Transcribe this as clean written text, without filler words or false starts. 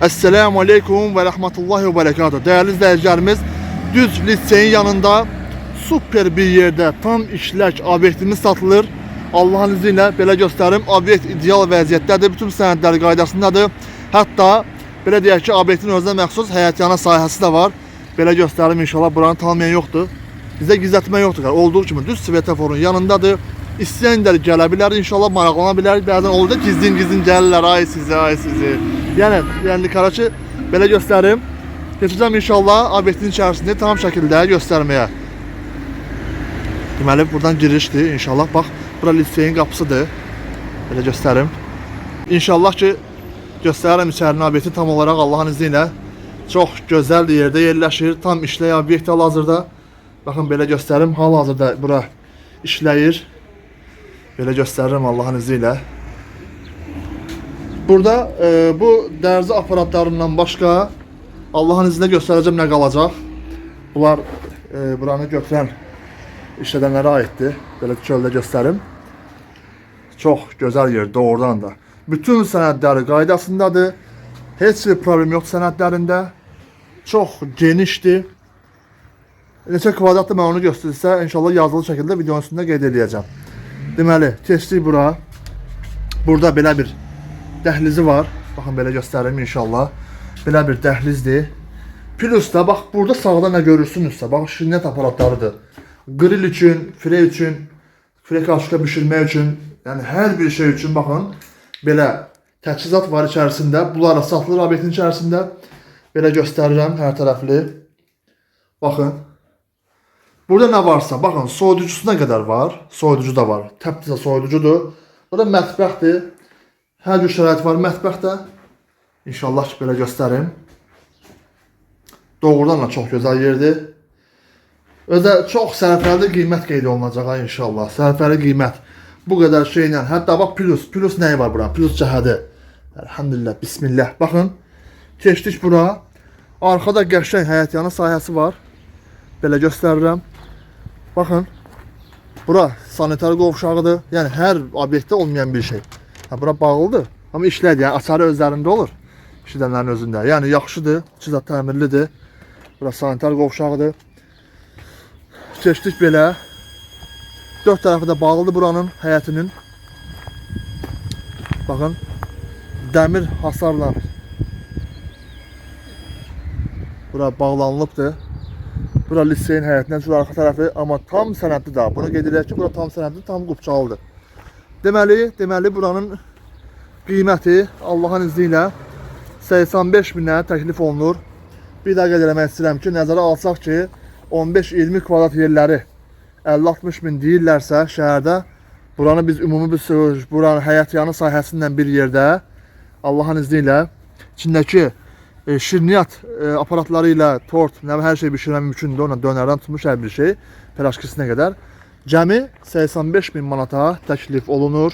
Esselamu Aleyküm ve Rahmetullahi ve Berekatuhu. Değerli izleyicilerimiz, düz liseyin yanında süper bir yerde tam işlek obyektimiz satılır. Allah'ın izniyle belə göstərim, obyekt ideal vəziyyətdədir, bütün sənədləri qaydasındadır. Hatta belə deyək ki, obyektin özünə məxsus həyətyanı sahəsi də var. Belə göstərim, inşallah buranı tanımayan yoxdur. Bizdə gizlətmə yoxdur. Olduğu kimi düz svetoforun yanındadır. İstəyənlər gələ bilər, inşallah maraqlana bilər. Bəzən olur da gizlin gəlirlər, ay sizi. Yəni Karaçı belə göstərim. Keçəcəm inşallah obyektin içərisində tam şəkildə göstərməyə. Deməli buradan girişdir inşallah. Bax, bura liseyin qapısıdır. Belə göstərim. İnşallah ki göstərirəm içərini, obyekti tam olaraq Allahın izni ilə. Çox gözəl yerdə yerləşir. Tam işlək obyekt hal-hazırda. Baxın belə göstərim. Hal-hazırda bura işləyir. Belə göstərirəm Allahın izni ilə. Burada bu dərzi aparatlarından başqa Allahın izni ilə göstərəcəm nə qalacaq. Bunlar buranı götürən işlədənlərə aiddir. Belə çöldə göstərim. Çox gözəl yer doğrudan da. Bütün sənədləri qaydasındadır. Heç bir problem yox sənədlərində. Çox genişdir. Neçə kvadratda mən onu göstərirsə, inşallah yazılı şəkildə videonun üstündə qeyd edəcəm. Deməli, keçdik bura. Burada belə bir dəhlizi var. Baxın belə göstərim inşallah. Belə bir dəhlizdir. Plus da bax burada sağda nə görürsünüzsə, bax şirniyyat aparatlarıdır. Grill üçün, fire üçün, fire qarışqa bişirmək üçün, yəni hər bir şey üçün baxın. Belə təchizat var içərisində. Bunlar satılır obyektin içərisində. Belə göstərirəm hər tərəfli. Baxın. Burada nə varsa, baxın, soyuducusu nə qədər var? Soyuducu da var. Təptizə soyuducudur. Burada mətbəxdir. Hər cür şərait var mətbəxdə. İnşallah ki, belə göstərim. Doğrudan da çox gözəl yerdir. Özə çox sərfəli qiymət qeyd olunacaq inşallah. Sərfəli qiymət. Bu qədər şeylə. Hətta bax plus nəyi var bura? Plus cəhədi. Elhamdülillah, bismillah. Baxın, keçdik bura. Arkada qəşəng həyətyanı sahəsi var. Belə göstərirəm. Baxın, bura sanitar qovşağıdır. Yəni hər obyektdə olmayan bir şey. Bura bağlıdır, amma işlədir, yəni açarı özlərində olur. İşlədənlərin özündə. Yəni yaxşıdır, çizat təmirlidir. Bura sanitar qovşağıdır. Keçdik belə. Dörd tərəfi də bağlıdır buranın, həyətinin. Baxın, dəmir hasarla bura bağlanılıbdır. Bura liseyin həyətindən sonra arxa tərəfi, amma tam sənədli də. Bunu qeyd edək ki, bura tam sənədli, tam qupçalıdır. Deməli buranın qiyməti Allahın izni ilə 85 minə təklif olunur. Bir daha qeyd eləmək istəyirəm ki, nəzərə alsaq ki, 15-20 kvadrat yerləri 50-60 min deyirlərsə şəhərdə, buranı biz ümumi buranın həyətyanı sahəsindən bir yerdə Allahın izni ilə içindəki şirniyyat aparatları ilə tort, hər şey bişirmək mümkündür. Ona dönərdən tutmuş hər bir şey, peraşkisinə qədər. Cəmi 85 min manata təklif olunur.